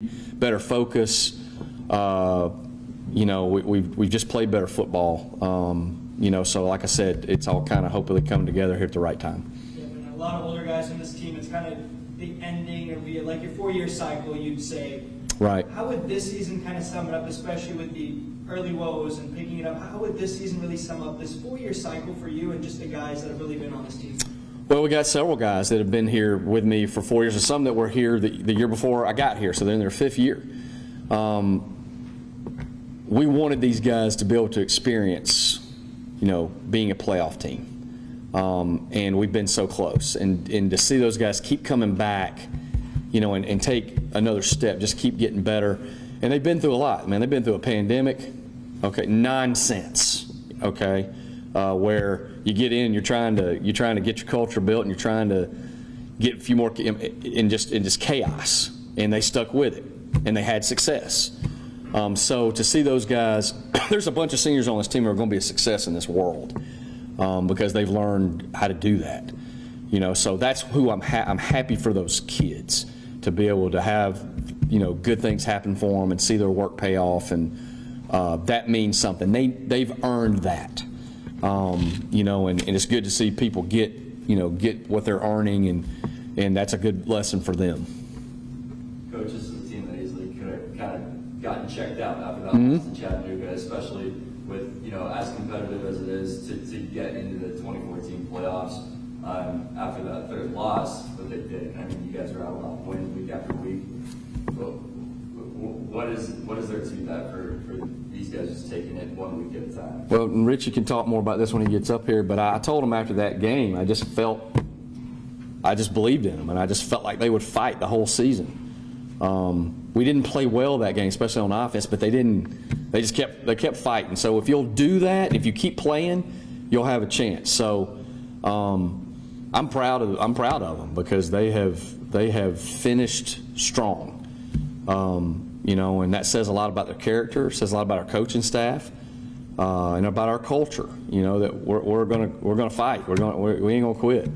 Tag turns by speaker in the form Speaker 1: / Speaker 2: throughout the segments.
Speaker 1: better focus. You know, we've just played better football. You know, so like I said, it's all kind of hopefully coming together here at the right time.
Speaker 2: Yeah, and a lot of older guys on this team, it's kind of the ending of like your 4-year cycle, you'd say.
Speaker 1: Right.
Speaker 2: How would this season kind of sum it up, especially with the early woes and picking it up? How would this season really sum up this 4-year cycle for you and just the guys that have really been on this team?
Speaker 1: Well, we got several guys that have been here with me for 4 years, and some that were here the year before I got here, so they're in their 5th year. We wanted these guys to be able to experience, you know, being a playoff team, and we've been so close. And to see those guys keep coming back, you know, and take another step, just keep getting better. And they've been through a lot, man. They've been through a pandemic, okay, nonsense, okay, where you get in, you're trying to get your culture built, and you're trying to get a few more in just chaos, and they stuck with it, and they had success. So to see those guys, there's a bunch of seniors on this team who are going to be a success in this world because they've learned how to do that. You know, so that's who I'm happy for those kids to be able to have, you know, good things happen for them and see their work pay off, and that means something. They've earned that. You know, and it's good to see people get what they're earning, and that's a good lesson for them.
Speaker 3: Coach, this is a team that easily could have kind of gotten checked out after that loss in Chattanooga, especially with, you know, as competitive as it is to get into the 2014 playoffs after that 3rd loss. But they did. I mean, you guys are out a lot of wins week after week. But what is there to that for these guys just taking it 1 week at a time?
Speaker 1: Well, and Richie can talk more about this when he gets up here, but I told him after that game, I just believed in them, and I just felt like they would fight the whole season. We didn't play well that game, especially on offense, but they kept fighting. So if you'll do that, if you keep playing, you'll have a chance. So I'm proud of them because they have finished strong. You know, and that says a lot about their character, says a lot about our coaching staff, and about our culture. You know, that we're gonna fight. We ain't gonna quit.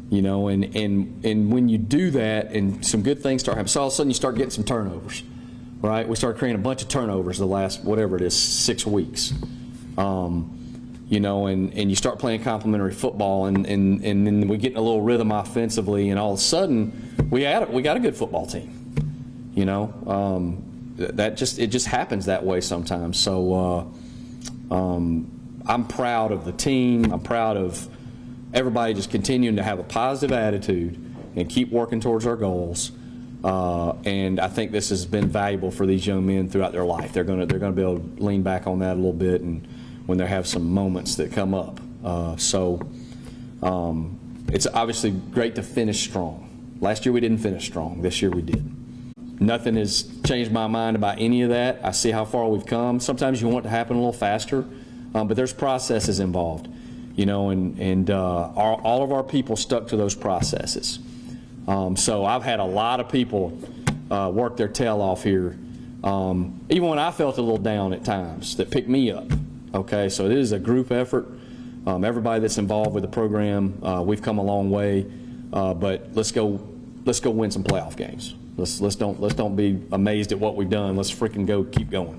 Speaker 1: You know, and when you do that, and some good things start happening, so all of a sudden you start getting some turnovers, right? We start creating a bunch of turnovers the last, whatever it is, 6 weeks. You know, and you start playing complementary football, and then we get in a little rhythm offensively, and all of a sudden we got a good football team. You know, it just happens that way sometimes. So I'm proud of the team. I'm proud of everybody just continuing to have a positive attitude and keep working towards our goals. And I think this has been valuable for these young men throughout their life. They're gonna be able to lean back on that a little bit, and when they have some moments that come up. It's obviously great to finish strong. Last year we didn't finish strong. This year we did. Nothing has changed my mind about any of that. I see how far we've come. Sometimes you want it to happen a little faster, but there's processes involved, you know, and all of our people stuck to those processes. So I've had a lot of people work their tail off here, even when I felt a little down at times, that picked me up. Okay, so it is a group effort. Everybody that's involved with the program, we've come a long way, but let's go win some playoff games. Let's don't be amazed at what we've done. Let's freaking keep going.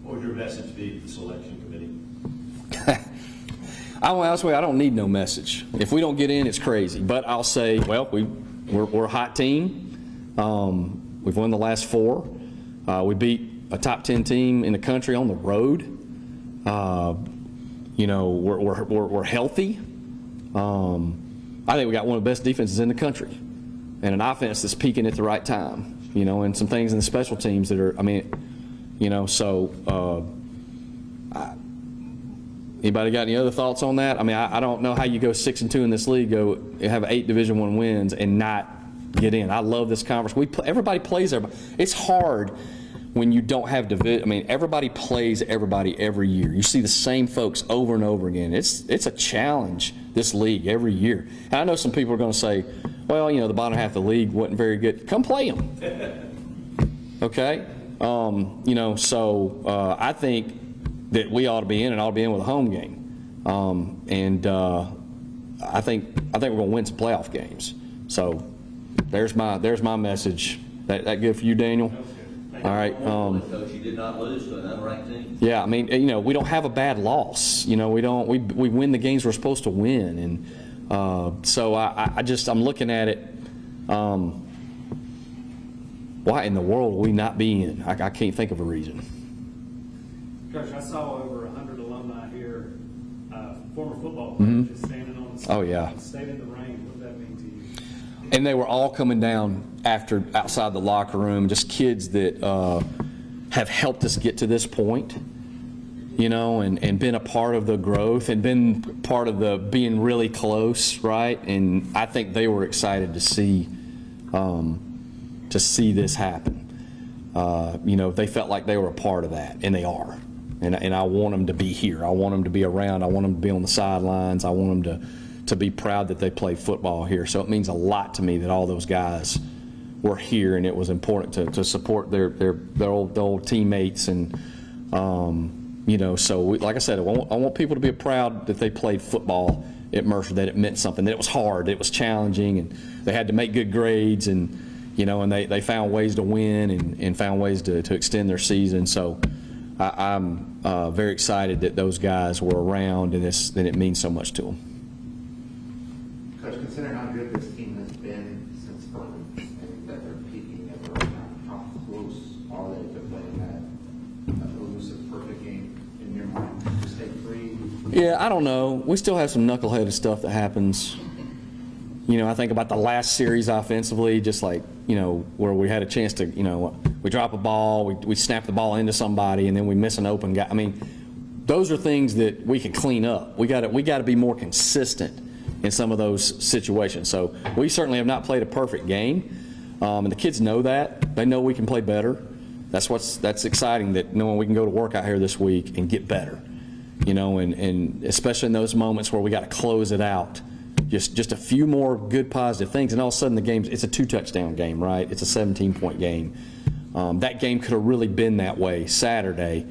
Speaker 4: What would your message be to the selection committee?
Speaker 1: I don't need no message. If we don't get in, it's crazy. But I'll say, well, we're a hot team. We've won the last 4. We beat a top 10 team in the country on the road. You know, we're healthy. I think we got one of the best defenses in the country, and an offense that's peaking at the right time, you know, and some things in the special teams that are, I mean, you know, so anybody got any other thoughts on that? I mean, I don't know how you go 6-2 in this league, have 8 Division I wins and not get in. I love this conference. Everybody plays everybody. It's hard when you don't have division. I mean, everybody plays everybody every year. You see the same folks over and over again. It's a challenge, this league, every year. And I know some people are going to say, well, you know, the bottom half of the league wasn't very good. Come play them. Okay? You know, so I think that we ought to be in, and ought to be in with a home game. I think we're going to win some playoff games. So there's my message. That good for you, Daniel? All right.
Speaker 5: Coach, you did not lose to an unranked team.
Speaker 1: Yeah, I mean, we don't have a bad loss. We win the games we're supposed to win, and so I'm looking at it. Why in the world will we not be in? I can't think of a reason.
Speaker 6: Coach, I saw over 100 alumni here, former football players just standing on the stage.
Speaker 1: Oh, yeah.
Speaker 6: Stayed in the rain. What does that mean to you?
Speaker 1: And they were all coming down outside the locker room, just kids that have helped us get to this point, and been a part of the growth and been part of the being really close, right? And I think they were excited to see this happen. They felt like they were a part of that, and they are. And I want them to be here. I want them to be around. I want them to be on the sidelines. I want them to be proud that they play football here. So it means a lot to me that all those guys were here, and it was important to support their old teammates. And so like I said, I want people to be proud that they played football at Mercer, that it meant something, that it was hard, that it was challenging, and they had to make good grades, and they found ways to win and found ways to extend their season. So I'm very excited that those guys were around, and it means so much to them.
Speaker 7: Coach, considering how good this team has been since birth and that they're peaking at the right time, how close are they to playing that elusive perfect game in your mind? Just stay free?
Speaker 1: Yeah, I don't know. We still have some knuckleheaded stuff that happens. I think about the last series offensively, just like, where we had a chance to, we drop a ball, we snap the ball into somebody, and then we miss an open guy. I mean, those are things that we can clean up. We got to be more consistent in some of those situations. So we certainly have not played a perfect game, and the kids know that. They know we can play better. That's exciting, that knowing we can go to work out here this week and get better, and especially in those moments where we got to close it out. Just a few more good positive things, and all of a sudden the game, it's a 2-touchdown game, right? It's a 17-point game. That game could have really been that way Saturday,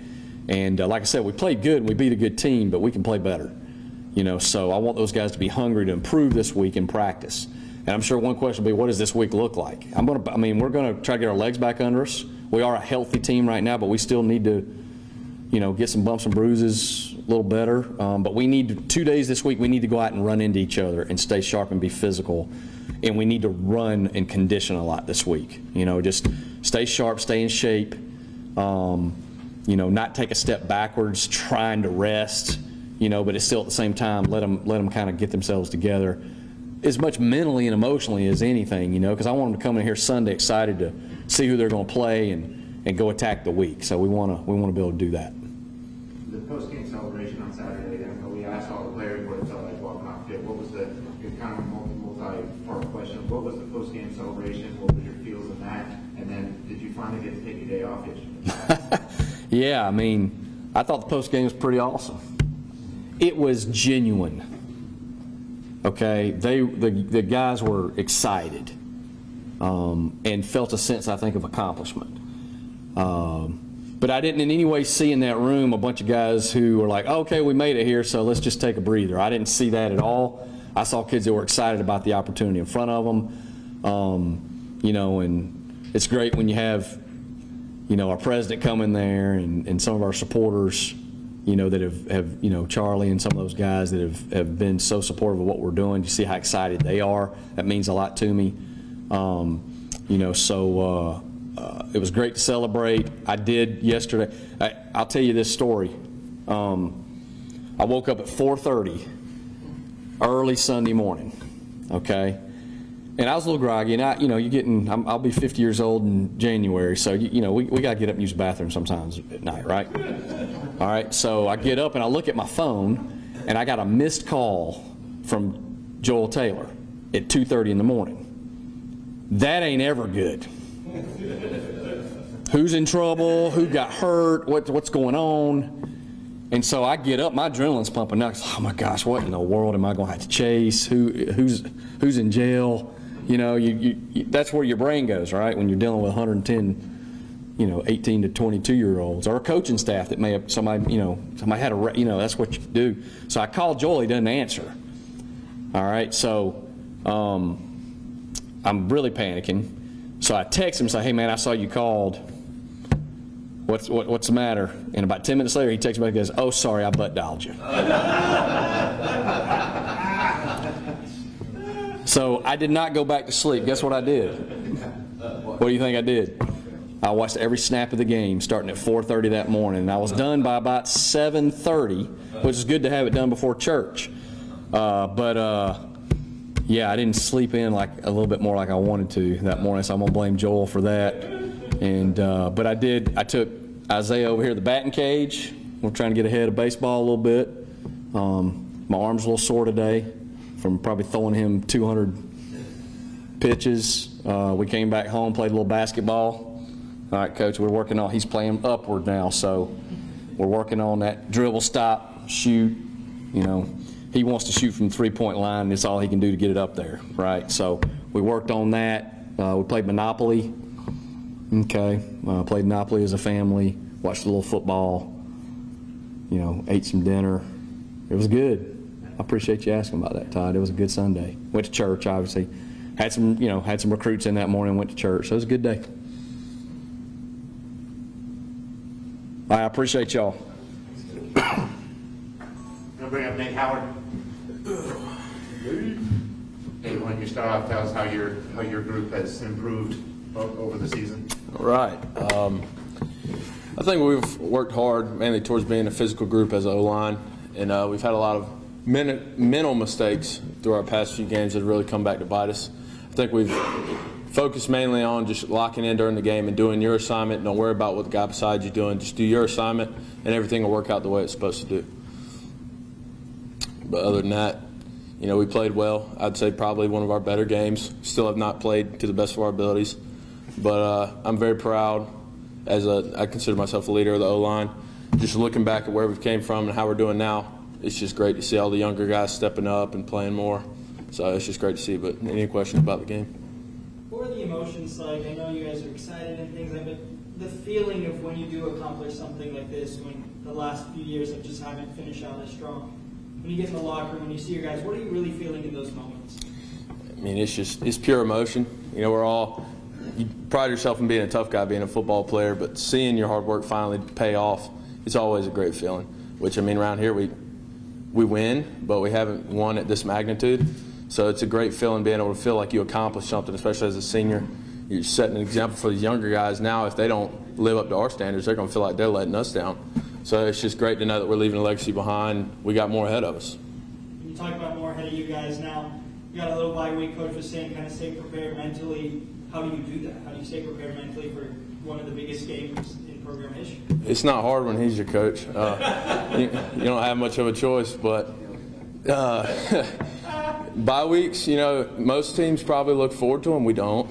Speaker 1: and like I said, we played good and we beat a good team, but we can play better. So I want those guys to be hungry to improve this week in practice. And I'm sure one question will be, what does this week look like? We're going to try to get our legs back under us. We are a healthy team right now, but we still need to, get some bumps and bruises a little better. But we need 2 days this week. We need to go out and run into each other and stay sharp and be physical. And we need to run and condition a lot this week. Just stay sharp, stay in shape. Not take a step backwards, trying to rest. But it's still at the same time let them kind of get themselves together, as much mentally and emotionally as anything. Because I want them to come in here Sunday excited to see who they're going to play and go attack the week. So we want to be able to do that.
Speaker 7: The post-game celebration on Saturday, we asked all the players what it felt like walking off field. What was the kind of multi-part question? What was the post-game celebration? What was your feels in that? And then did you finally get to take a day off yesterday?
Speaker 1: Yeah, I thought the post game was pretty awesome. It was genuine. Okay, the guys were excited and felt a sense, I think, of accomplishment. But I didn't in any way see in that room a bunch of guys who were like, okay, we made it here, so let's just take a breather. I didn't see that at all. I saw kids that were excited about the opportunity in front of them. And it's great when you have, our president come in there and some of our supporters, that have Charlie and some of those guys that have been so supportive of what we're doing. You see how excited they are. That means a lot to me. It was great to celebrate. I did yesterday. I'll tell you this story. I woke up at 4:30 early Sunday morning, okay? And I was a little groggy, and I'll be 50 years old in January, so, we got to get up and use the bathroom sometimes at night, right? All right, so I get up and I look at my phone, and I got a missed call from Joel Taylor at 2:30 in the morning. That ain't ever good. Who's in trouble? Who got hurt? What's going on? And so I get up, my adrenaline's pumping now. Oh my gosh, what in the world am I going to have to chase? Who's in jail? That's where your brain goes, right? When you're dealing with 110, 18 to 22-year-olds, or a coaching staff that may have somebody had that's what you do. So I called Joel, he doesn't answer. All right, so I'm really panicking. So I text him and say, hey, man, I saw you called. What's the matter? And about 10 minutes later, he texts me back and goes, oh, sorry, I butt dialed you. So I did not go back to sleep. Guess what I did? What do you think I did? I watched every snap of the game starting at 4:30 that morning. And I was done by about 7:30, which is good to have it done before church. Yeah, I didn't sleep in like a little bit more like I wanted to that morning, so I'm going to blame Joel for that. And but I took Isaiah over here to the batting cage. We're trying to get ahead of baseball a little bit. My arm's a little sore today from probably throwing him 200 pitches. We came back home, played a little basketball. All right, Coach, he's playing upward now, so we're working on that dribble, stop, shoot. You know, he wants to shoot from three-point line. That's all he can do to get it up there, right? So we worked on that. We played Monopoly. Okay, played Monopoly as a family, watched a little football, you know, ate some dinner. It was good. I appreciate you asking about that, Todd. It was a good Sunday. Went to church, obviously. Had some recruits in that morning, went to church. So it was a good day. I appreciate y'all.
Speaker 7: Gonna bring up Nate Howard. Hey, when you start off, tell us how your group has improved over the season.
Speaker 8: All right. I think we've worked hard mainly towards being a physical group as an O-line, and we've had a lot of mental mistakes through our past few games that have really come back to bite us. I think we've focused mainly on just locking in during the game and doing your assignment. Don't worry about what the guy beside you doing. Just do your assignment, and everything will work out the way it's supposed to do. But other than that, you know, we played well. I'd say probably one of our better games. Still have not played to the best of our abilities. But I'm very proud, I consider myself a leader of the O-line. Just looking back at where we came from and how we're doing now, it's just great to see all the younger guys stepping up and playing more. So it's just great to see. But any questions about the game?
Speaker 2: What are the emotions like? I know you guys are excited and things like that. The feeling of when you do accomplish something like this, when the last few years have just haven't finished out as strong. When you get in the locker room, when you see your guys, what are you really feeling in those moments?
Speaker 8: I mean, it's pure emotion. You know, you pride yourself in being a tough guy, being a football player, but seeing your hard work finally pay off, it's always a great feeling. Which, I mean, around here we win, but we haven't won at this magnitude. So it's a great feeling being able to feel like you accomplished something, especially as a senior. You're setting an example for these younger guys. Now, if they don't live up to our standards, they're going to feel like they're letting us down. So it's just great to know that we're leaving a legacy behind. We got more ahead of us.
Speaker 2: When you talk about more ahead of you guys now, you got a little bye week. Coach was saying kind of stay prepared mentally. How do you do that? How do you stay prepared mentally for one of the biggest games in program history?
Speaker 8: It's not hard when he's your coach. You don't have much of a choice, but bye weeks, you know, most teams probably look forward to them. We don't.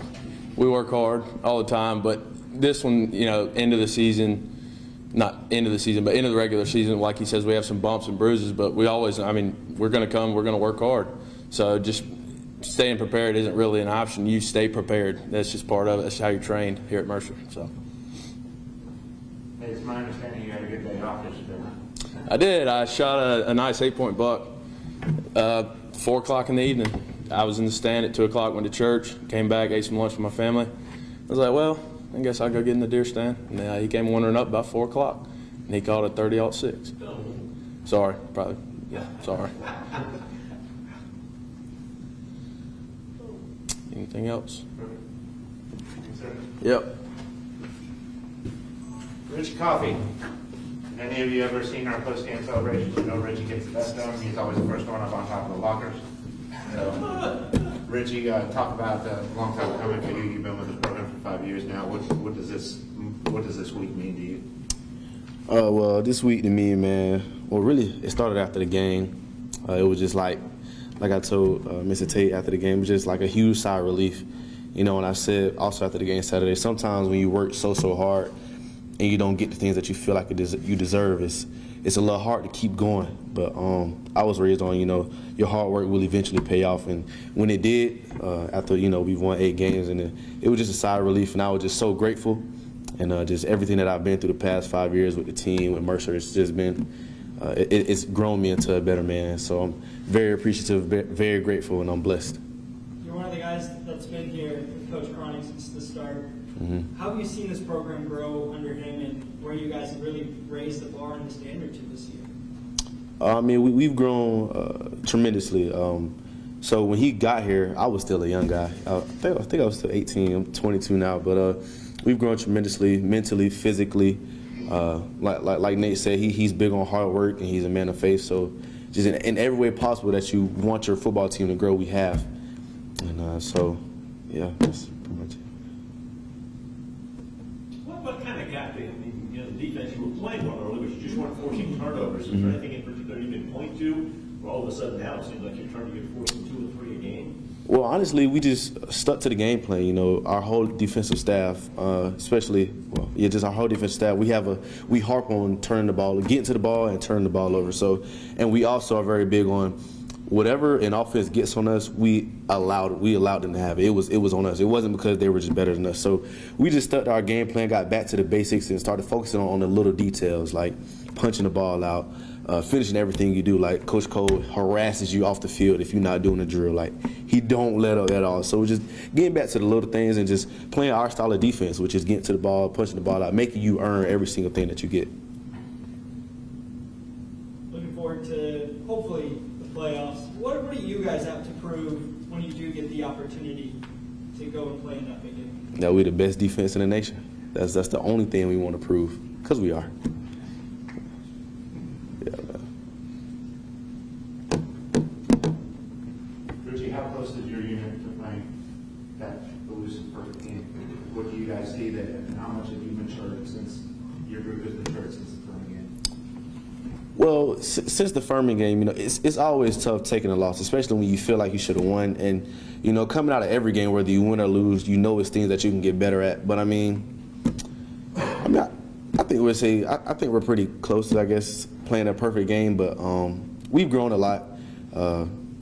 Speaker 8: We work hard all the time, but this one, you know, end of the season, not end of the season, but end of the regular season, like he says, we have some bumps and bruises, but we always, I mean, we're going to work hard. So just staying prepared isn't really an option. You stay prepared. That's just part of it. That's how you're trained here at Mercer. So.
Speaker 7: Hey, it's my understanding you had a good day off yesterday.
Speaker 8: I did. I shot a nice 8-point buck. 4 o'clock in the evening. I was in the stand at 2 o'clock, went to church, came back, ate some lunch with my family. I was like, well, I guess I'll go get in the deer stand. And he came wandering up about 4 o'clock, and he called a 30-06. Sorry, probably. Yeah, sorry. Anything else? Yep.
Speaker 7: Rich Coffee. Any of you ever seen our post-game celebration? You know Richie gets the best of them. He's always the first one up on top of the lockers. So, Richie, talk about a long time coming for you. You've been with the program for 5 years now. What does this week mean to you?
Speaker 9: Well, this week to me, man, well, really, it started after the game. It was just like I told Mr. Tate after the game, it was just like a huge sigh of relief. You know, and I said also after the game Saturday, sometimes when you work so hard and you don't get the things that you feel like you deserve, it's a little hard to keep going. But I was raised on, you know, your hard work will eventually pay off. And when it did, after, you know, we won 8 games, and it was just a sigh of relief. And I was just so grateful. And just everything that I've been through the past 5 years with the team, with Mercer, it's just been, it's grown me into a better man. So I'm very appreciative, very grateful, and I'm blessed.
Speaker 2: You're one of the guys that's been here with Coach Cronic since the start. How have you seen this program grow under him, and where you guys have really raised the bar and the standard to this year?
Speaker 9: I mean, we've grown tremendously. So when he got here, I was still a young guy. I think I was still 18. I'm 22 now. But we've grown tremendously, mentally, physically. Like Nate said, he's big on hard work and he's a man of faith. So just in every way possible that you want your football team to grow, we have. And so, yeah, that's pretty much it.
Speaker 4: What kind of got there? I mean, you know, the defense, you were playing well early, but you just weren't forcing turnovers. Is there anything in particular you can point to? Where all of a sudden now it seems like you're trying to get forcing 2 or 3 a game?
Speaker 9: Well, honestly, we just stuck to the game plan. You know, our whole defensive staff, especially, just our whole defensive staff. We harp on turning the ball, getting to the ball, and turning the ball over. So, and we also are very big on whatever an offense gets on us. We allowed them to have it. It was on us. It wasn't because they were just better than us. So we just stuck to our game plan, got back to the basics, and started focusing on the little details like punching the ball out. Finishing everything you do. Like Coach Cole harasses you off the field if you're not doing a drill. Like he don't let up at all. So we're just getting back to the little things and just playing our style of defense, which is getting to the ball, punching the ball out, making you earn every single thing that you get.
Speaker 2: Looking forward to hopefully the playoffs. What do you guys have to prove when you do get the opportunity to go and play in that big game?
Speaker 9: That we're the best defense in the nation. That's the only thing we want to prove, because we are.
Speaker 7: How close is your unit to playing that elusive perfect game? What do you guys see that, and how much have you matured since your group has matured since the Furman game?
Speaker 9: Well, since the Furman game, you know, it's always tough taking a loss, especially when you feel like you should have won. And you know, coming out of every game, whether you win or lose, you know it's things that you can get better at. But I think we're pretty close to, I guess, playing a perfect game. But we've grown a lot.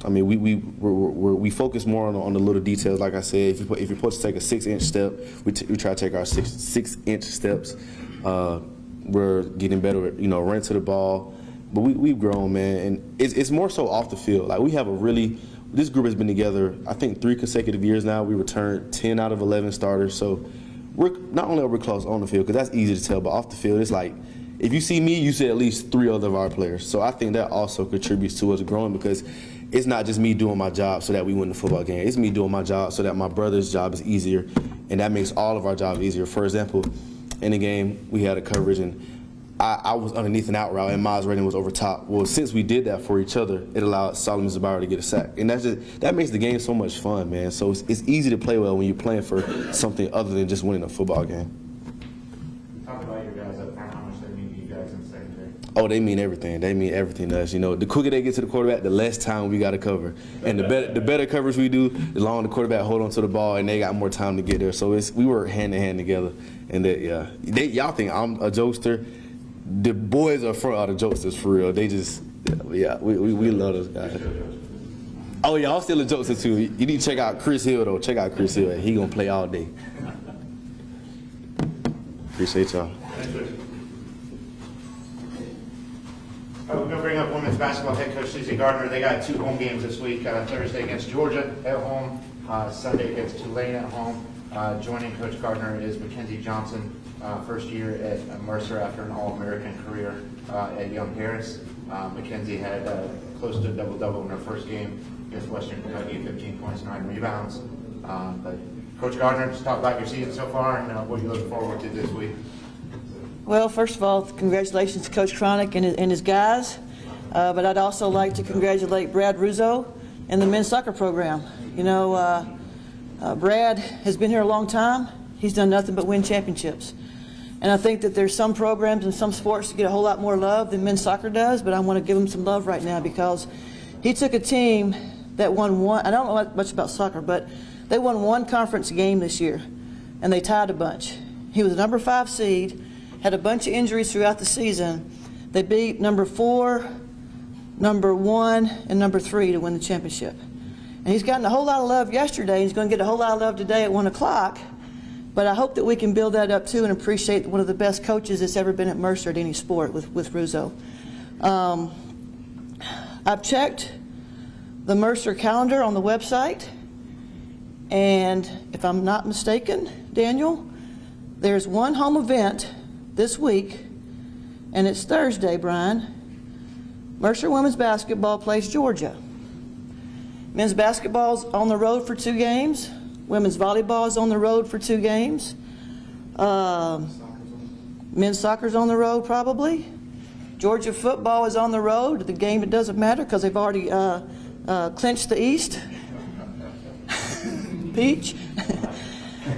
Speaker 9: I mean, we focus more on the little details. Like I said, if you're supposed to take a 6-inch step, we try to take our 6-inch steps. We're getting better at, you know, running to the ball. But we've grown, man, and it's more so off the field. Like we have this group has been together, I think, 3 consecutive years now. We returned 10 out of 11 starters. So we're not only are we close on the field, because that's easy to tell, but off the field, it's like, if you see me, you see at least 3 other of our players. So I think that also contributes to us growing, because it's not just me doing my job so that we win the football game. It's me doing my job so that my brother's job is easier, and that makes all of our jobs easier. For example, in the game, we had a coverage, and I was underneath an out route, and Miles Redding was over top. Well, since we did that for each other, it allowed Solomon Zabara to get a sack. And that makes the game so much fun, man. So it's easy to play well when you're playing for something other than just winning a football game.
Speaker 7: Talk about your guys up front, how much they mean to you guys in the secondary.
Speaker 9: Oh, they mean everything. They mean everything to us. You know, the quicker they get to the quarterback, the less time we got to cover. And the better coverage we do, the longer the quarterback hold on to the ball, and they got more time to get there. So we work hand in hand together. And y'all think I'm a jokester. The boys are the jokesters for real. They just, we love those guys. Oh yeah, I'm still a jokester too. You need to check out Chris Hill though. Check out Chris Hill. He gonna play all day. Appreciate y'all.
Speaker 7: We're going to bring up women's basketball head coach Susie Gardner. They got 2 home games this week, Thursday against Georgia at home, Sunday against Tulane at home. Joining Coach Gardner is Mackenzie Johnson, first year at Mercer after an All-American career at Young Harris. Mackenzie had close to a double-double in her first game against Western Kentucky, 15 points, 9 rebounds. But Coach Gardner, just talk about your season so far and what you're looking forward to this week.
Speaker 10: Well, first of all, congratulations to Coach Cronic and his guys. But I'd also like to congratulate Brad Russo and the men's soccer program. You know, Brad has been here a long time. He's done nothing but win championships. And I think that there's some programs and some sports that get a whole lot more love than men's soccer does, but I want to give him some love right now because he took a team that won one, I don't know much about soccer, but they won one conference game this year, and they tied a bunch. He was a number 5 seed, had a bunch of injuries throughout the season. They beat number 4, number 1, and number 3 to win the championship. And he's gotten a whole lot of love yesterday. He's going to get a whole lot of love today at 1 o'clock. But I hope that we can build that up too and appreciate one of the best coaches that's ever been at Mercer at any sport with Russo. I've checked the Mercer calendar on the website, and if I'm not mistaken, Daniel, there's one home event this week, and it's Thursday, Brian. Mercer women's basketball plays Georgia. Men's basketball's on the road for 2 games. Women's volleyball is on the road for 2 games. Men's soccer's on the road probably. Georgia football is on the road. The game, it doesn't matter because they've already clinched the East. Peach.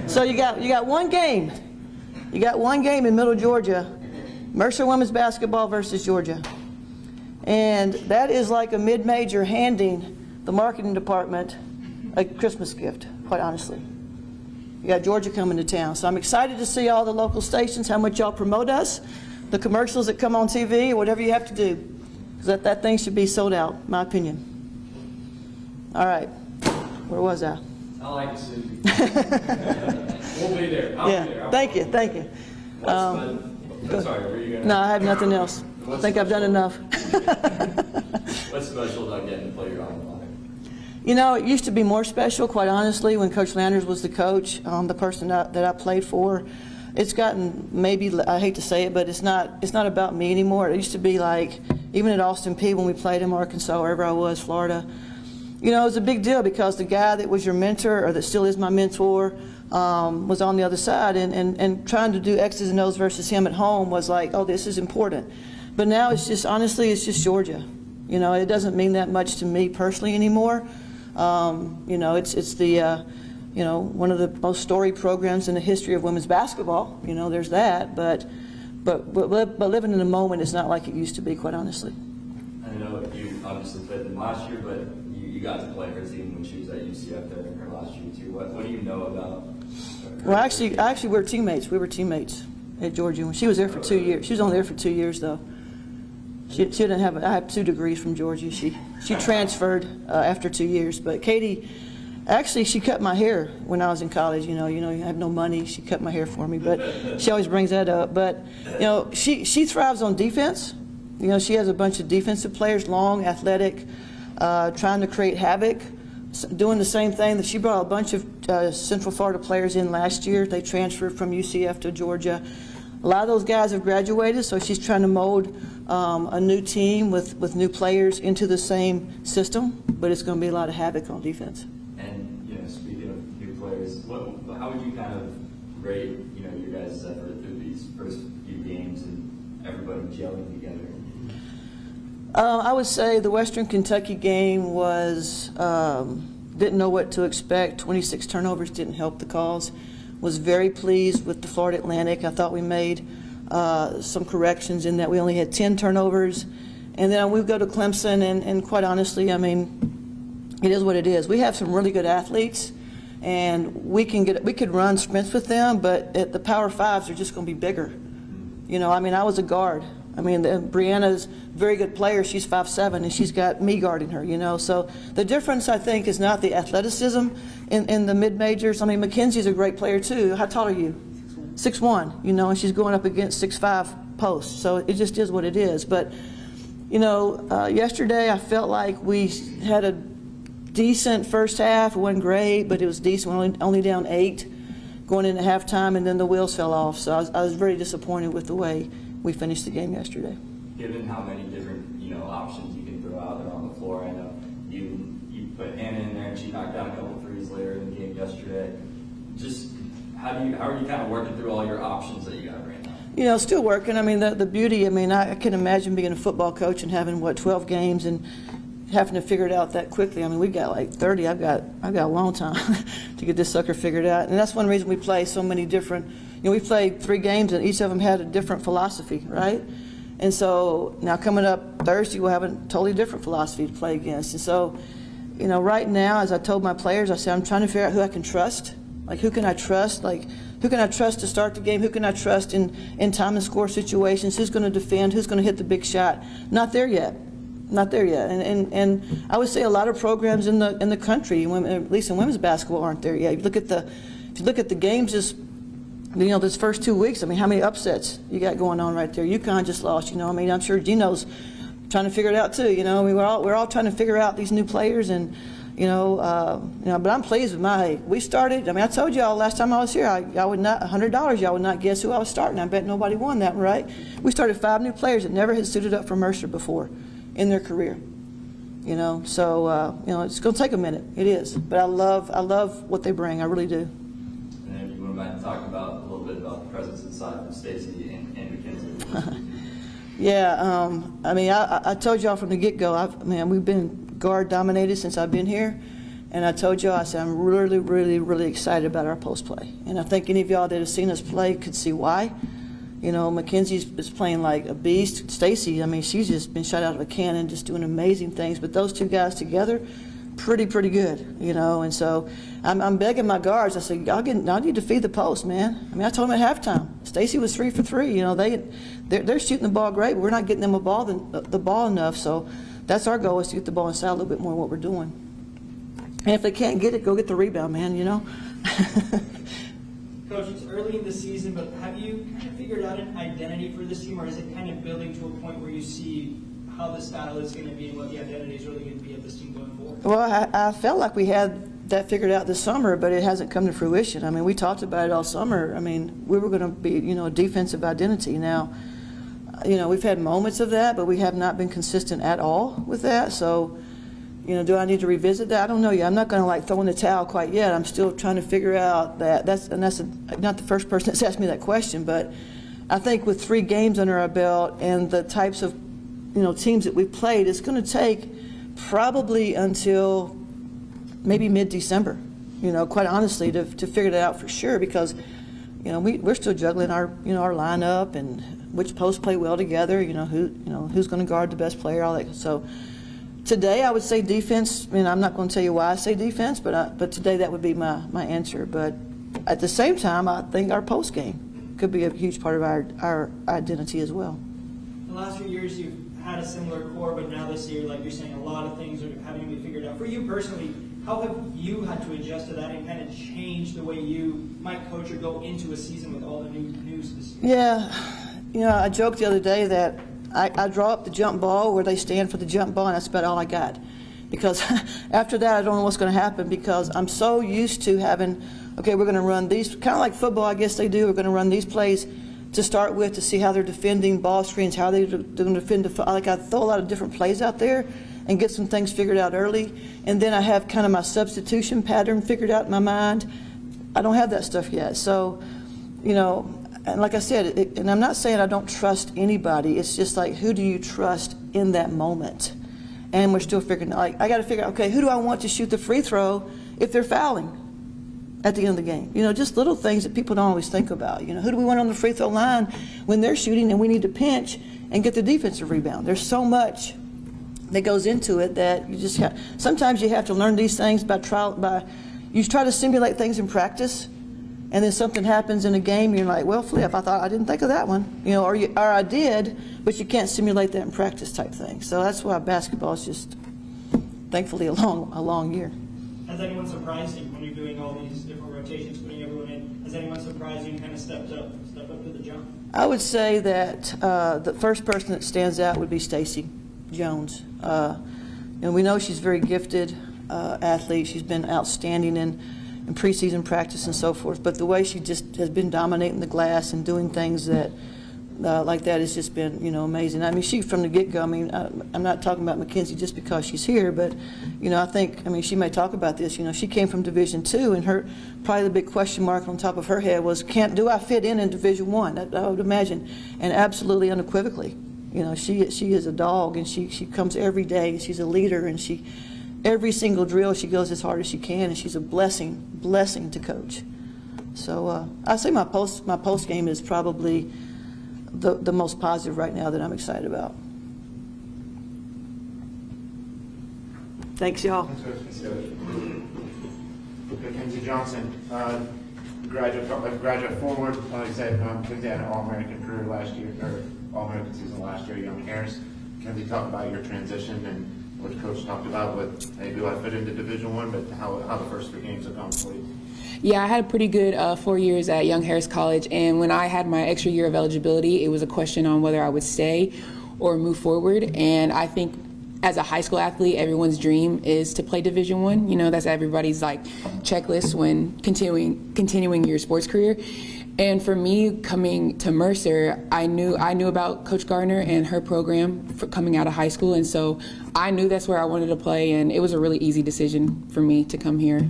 Speaker 10: So you got one game. You got one game in Middle Georgia. Mercer women's basketball versus Georgia. And that is like a mid-major handing the marketing department a Christmas gift, quite honestly. You got Georgia coming to town. So I'm excited to see all the local stations, how much y'all promote us, the commercials that come on TV, or whatever you have to do. Because that thing should be sold out, in my opinion. All right. Where was I?
Speaker 3: I like it, Susie. We'll be there. I'll be there.
Speaker 10: Thank you.
Speaker 3: Sorry, were you gonna?
Speaker 10: No, I have nothing else. I think I've done enough.
Speaker 3: What's special about getting to play your alma mater?
Speaker 10: You know, it used to be more special, quite honestly, when Coach Landers was the coach, the person that I played for. It's gotten, maybe, I hate to say it, but it's not about me anymore. It used to be like, even at Austin Peay when we played in Arkansas, wherever I was, Florida, you know, it was a big deal because the guy that was your mentor, or that still is my mentor, was on the other side, and trying to do X's and O's versus him at home was like, oh, this is important. But now it's just, honestly, it's just Georgia. You know, it doesn't mean that much to me personally anymore. You know, it's the, you know, one of the most storied programs in the history of women's basketball. You know, there's that, but living in the moment is not like it used to be, quite honestly.
Speaker 3: I know you obviously played them last year, but you got to play her team when she was at UCF there in her last year too. What do you know about her?
Speaker 10: Well, actually, we're teammates. We were teammates at Georgia when she was there for 2 years. She was only there for 2 years, though. She didn't have. I have 2 degrees from Georgia. She transferred after 2 years. But Katie, actually, she cut my hair when I was in college. You know, I have no money. She cut my hair for me, but she always brings that up. But you know, she thrives on defense. You know, she has a bunch of defensive players, long, athletic, trying to create havoc. Doing the same thing that she brought a bunch of Central Florida players in last year. They transferred from UCF to Georgia. A lot of those guys have graduated, so she's trying to mold a new team with new players into the same system, but it's going to be a lot of havoc on defense.
Speaker 3: And, you know, speaking of new players, how would you kind of rate, you know, your guys' effort through these first few games and everybody gelling together?
Speaker 10: I would say the Western Kentucky game was, didn't know what to expect. 26 turnovers didn't help the cause. Was very pleased with the Florida Atlantic. I thought we made some corrections in that we only had 10 turnovers. And then we go to Clemson, and quite honestly, I mean, it is what it is. We have some really good athletes, and we could run sprints with them, but the Power Fives are just going to be bigger. You know, I mean, I was a guard. I mean, Brianna's a very good player. She's 5'7", and she's got me guarding her, you know. So the difference, I think, is not the athleticism in the mid-majors. I mean, Mackenzie's a great player, too. How tall are you? 6'1", you know, and she's going up against 6'5" posts. So it just is what it is. But, you know, yesterday I felt like we had a decent first half. It wasn't great, but it was decent. We were only down 8 going into halftime, and then the wheels fell off. So I was very disappointed with the way we finished the game yesterday.
Speaker 3: Given how many different, you know, options you can throw out there on the floor, I know you put Anna in there and she knocked down a couple threes later in the game yesterday. Just how are you kind of working through all your options that you got right now?
Speaker 10: You know, still working. I mean, the beauty, I mean, I can imagine being a football coach and having, 12 games and having to figure it out that quickly. I mean, we've got like 30. I've got a long time to get this sucker figured out. And that's one reason we play so many different, you know, we played 3 games and each of them had a different philosophy, right? And so now coming up Thursday, we'll have a totally different philosophy to play against. And so, you know, right now, as I told my players, I said, I'm trying to figure out who I can trust. Like, who can I trust? Like, who can I trust to start the game? Who can I trust in time and score situations? Who's going to defend? Who's going to hit the big shot? Not there yet. Not there yet. And I would say a lot of programs in the country, at least in women's basketball, aren't there yet. If you look at the games this first 2 weeks, I mean, how many upsets you got going on right there? UConn just lost, you know. I mean, I'm sure Gino's trying to figure it out too, you know. I mean, we're all trying to figure out these new players, and But I'm pleased with we started, I told y'all last time I was here, y'all would not, $100, y'all would not guess who I was starting. I bet nobody won that, right? We started 5 new players that never had suited up for Mercer before in their career. So it's going to take a minute. It is. But I love what they bring. I really do.
Speaker 3: And then if you went back and talk about a little bit about the presence inside of Stacy and McKenzie.
Speaker 10: Yeah, I told y'all from the get-go, we've been guard dominated since I've been here, and I told y'all, I said, I'm really, really, really excited about our post play. And I think any of y'all that have seen us play could see why. McKenzie is playing like a beast. Stacy, she's just been shot out of a cannon, just doing amazing things. But those 2 guys together, pretty good, And so I'm begging my guards. I said, y'all need to feed the post, man. I told them at halftime. Stacy was 3 for 3. They're shooting the ball great, but we're not getting them the ball enough. So that's our goal, is to get the ball inside a little bit more of what we're doing. And if they can't get it, go get the rebound, man.
Speaker 2: Coach, it's early in the season, but have you kind of figured out an identity for this team, or is it kind of building to a point where you see how the style is going to be and what the identity is really going to be of this team going forward?
Speaker 10: Well, I felt like we had that figured out this summer, but it hasn't come to fruition. We talked about it all summer. We were going to be, a defensive identity. Now, we've had moments of that, but we have not been consistent at all with that. So, do I need to revisit that? I don't know yet. I'm not going to throw in the towel quite yet. I'm still trying to figure out that. That's not the first person that's asked me that question, but I think with 3 games under our belt and the types of teams that we've played, it's going to take probably until maybe mid-December, quite honestly, to figure that out for sure, because we're still juggling our our lineup and which posts play well together, who's going to guard the best player, all that. So today I would say defense. I'm not going to tell you why I say defense, but today that would be my answer. But at the same time, I think our post game could be a huge part of our identity as well.
Speaker 2: The last few years you've had a similar core, but now this year, like you're saying, a lot of things are having to be figured out. For you personally, how have you had to adjust to that and kind of change the way you might coach or go into a season with all the new news this year?
Speaker 10: Yeah, I joked the other day that I draw up the jump ball where they stand for the jump ball, and that's about all I got. Because after that, I don't know what's going to happen, because I'm so used to having, okay, we're going to run these, kind of like football, I guess they do. We're going to run these plays to start with, to see how they're defending ball screens, how they're going to defend. I throw a lot of different plays out there and get some things figured out early. And then I have kind of my substitution pattern figured out in my mind. I don't have that stuff yet. So, and like I said, and I'm not saying I don't trust anybody. It's just like, who do you trust in that moment? And we're still figuring out, I got to figure out, okay, who do I want to shoot the free throw if they're fouling at the end of the game? Just little things that people don't always think about. Who do we want on the free throw line when they're shooting and we need to pinch and get the defensive rebound? There's so much that goes into it that you just have. Sometimes you have to learn these things by trial. You try to simulate things in practice, and then something happens in a game, and you're like, well, flip, I didn't think of that one. Or I did, but you can't simulate that in practice type thing. So that's why basketball is just, thankfully, a long year.
Speaker 2: Has anyone surprised you when you're doing all these different rotations, putting everyone in? Has anyone surprised you and kind of stepped up to the jump?
Speaker 10: I would say that the first person that stands out would be Stacy Jones. And we know she's a very gifted athlete. She's been outstanding in preseason practice and so forth. But the way she just has been dominating the glass and doing things that like that has just been, amazing. She from the get-go. I'm not talking about McKenzie just because she's here, but I think she may talk about this. She came from Division II, and probably the big question mark on top of her head was, do I fit in Division I? I would imagine, and absolutely unequivocally. She is a dog, and she comes every day. She's a leader, and every single drill she goes as hard as she can, and she's a blessing to coach. So I say my post game is probably the most positive right now that I'm excited about. Thanks, y'all.
Speaker 7: Mackenzie Johnson, graduate forward. Like I said, Mackenzie had an All-American career last year, or All-American season last year. Young Harris. Mackenzie, talk about your transition and what Coach talked about with, hey, do I fit into Division I, but how the first 3 games have gone for you?
Speaker 11: Yeah, I had a pretty good 4 years at Young Harris College, and when I had my extra year of eligibility, it was a question on whether I would stay or move forward. And I think as a high school athlete, everyone's dream is to play Division I. You know, that's everybody's like checklist when continuing your sports career. And for me, coming to Mercer, I knew about Coach Gardner and her program for coming out of high school, and so I knew that's where I wanted to play, and it was a really easy decision for me to come here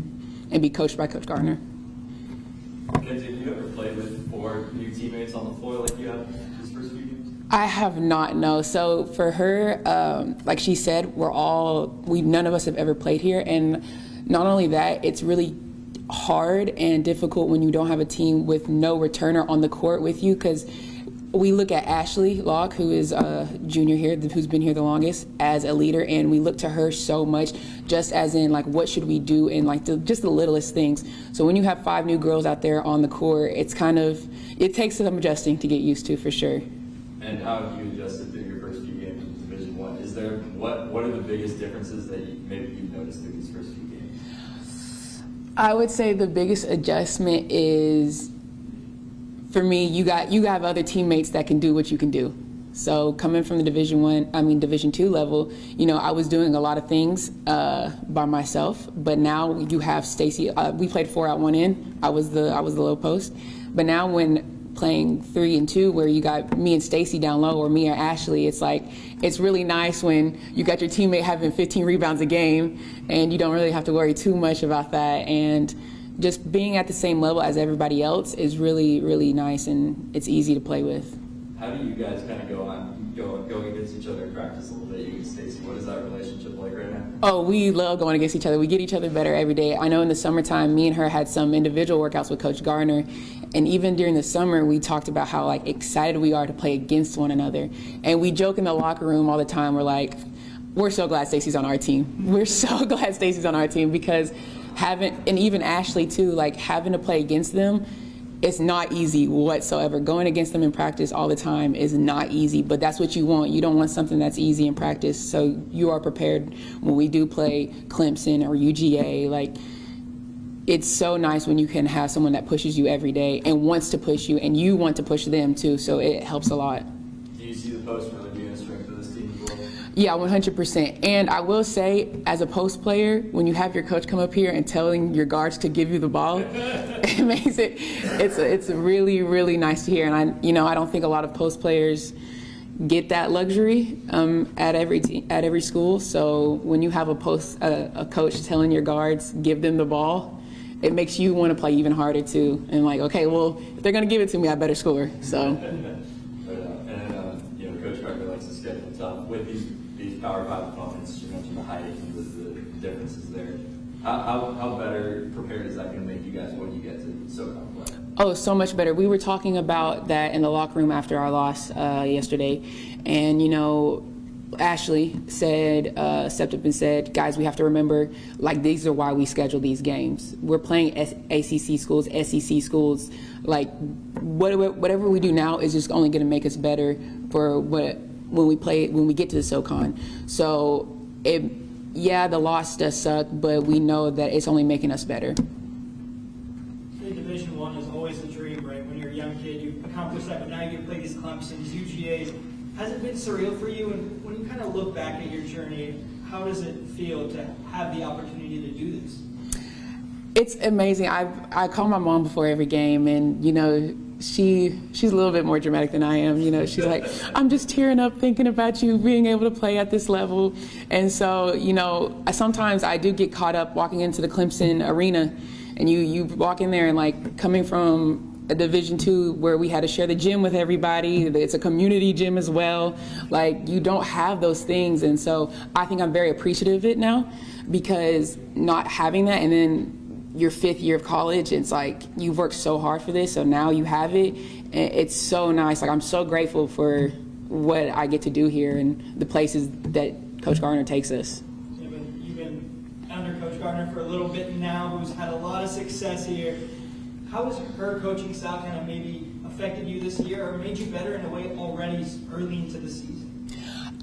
Speaker 11: and be coached by Coach Gardner.
Speaker 3: Kenzie, have you ever played with 4 new teammates on the floor like you have these first few games?
Speaker 11: I have not, no. So for her, like she said, none of us have ever played here, and not only that, it's really hard and difficult when you don't have a team with no returner on the court with you, because we look at Ashley Locke, who is a junior here, who's been here the longest, as a leader, and we look to her so much, just as in like what should we do in like just the littlest things. So when you have 5 new girls out there on the court, it takes some adjusting to get used to, for sure.
Speaker 3: And how have you adjusted through your first few games in Division I? Is there what are the biggest differences that maybe you've noticed through these first few games?
Speaker 11: I would say the biggest adjustment is, for me, you have other teammates that can do what you can do. So coming from the Division II level, you know, I was doing a lot of things by myself, but now you have Stacy. We played 4 out, 1 in. I was the low post, but now when playing 3 and 2, where you got me and Stacy down low, or me or Ashley, it's really nice when you got your teammate having 15 rebounds a game, and you don't really have to worry too much about that. And just being at the same level as everybody else is really, really nice, and it's easy to play with.
Speaker 3: How do you guys kind of go against each other in practice a little bit? You and Stacey, what is that relationship like right now?
Speaker 11: Oh, we love going against each other. We get each other better every day. I know in the summertime, me and her had some individual workouts with Coach Gardner, and even during the summer, we talked about how like excited we are to play against one another. And we joke in the locker room all the time. We're like, we're so glad Stacey's on our team. We're so glad Stacey's on our team, because and even Ashley too, like having to play against them, it's not easy whatsoever. Going against them in practice all the time is not easy, but that's what you want. You don't want something that's easy in practice, so you are prepared when we do play Clemson or UGA. Like, it's so nice when you can have someone that pushes you every day and wants to push you, and you want to push them too, so it helps a lot.
Speaker 3: Do you see the post really being a strength of this team as well?
Speaker 11: Yeah, 100%. And I will say, as a post player, when you have your coach come up here and telling your guards to give you the ball, it makes it's really, really nice to hear. And I don't think a lot of post players get that luxury at every school. So when you have a coach telling your guards, give them the ball, it makes you want to play even harder too. And like, okay, well, if they're going to give it to me, I better score. So.
Speaker 3: Coach Gardner likes to schedule tough with these Power 5 opponents. You mentioned the height and the differences there. How better prepared is that going to make you guys when you get to SoCon play? Oh,
Speaker 11: so much better. We were talking about that in the locker room after our loss yesterday, and Ashley stepped up and said, guys, we have to remember, like, these are why we schedule these games. We're playing ACC schools, SEC schools. Like, whatever we do now is just only going to make us better for when we get to the SoCon. So, the loss does suck, but we know that it's only making us better.
Speaker 2: Division I is always the dream, right? When you're a young kid, you accomplish that, but now you get to play these Clemsons, UGAs. Has it been surreal for you? And when you kind of look back at your journey, how does it feel to have the opportunity to do this?
Speaker 11: It's amazing. I call my mom before every game, and she's a little bit more dramatic than I am. She's like, I'm just tearing up thinking about you being able to play at this level. And so, sometimes I do get caught up walking into the Clemson arena, and you walk in there and like coming from a Division II where we had to share the gym with everybody. It's a community gym as well. Like, you don't have those things. And so I think I'm very appreciative of it now, because not having that, and then your 5th year of college, it's like you've worked so hard for this, so now you have it. And it's so nice. Like, I'm so grateful for what I get to do here and the places that Coach Gardner takes us.
Speaker 2: You've been under Coach Gardner for a little bit now, who's had a lot of success here. How has her coaching style kind of maybe affected you this year, or made you better in a way already early into the season?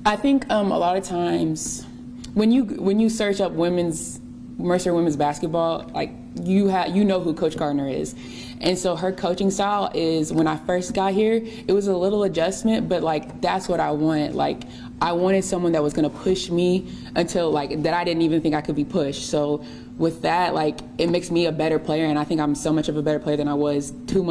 Speaker 11: I think a lot of times when you search up Mercer women's basketball, like you know who Coach Gardner is. And so her coaching style is, when I first got here, it was a little adjustment, but like that's what I want. Like, I wanted someone that was going to push me until like that I didn't even think I could be pushed. So with that, like, it makes me a better player, and I think I'm so much of a better player than I was 2 months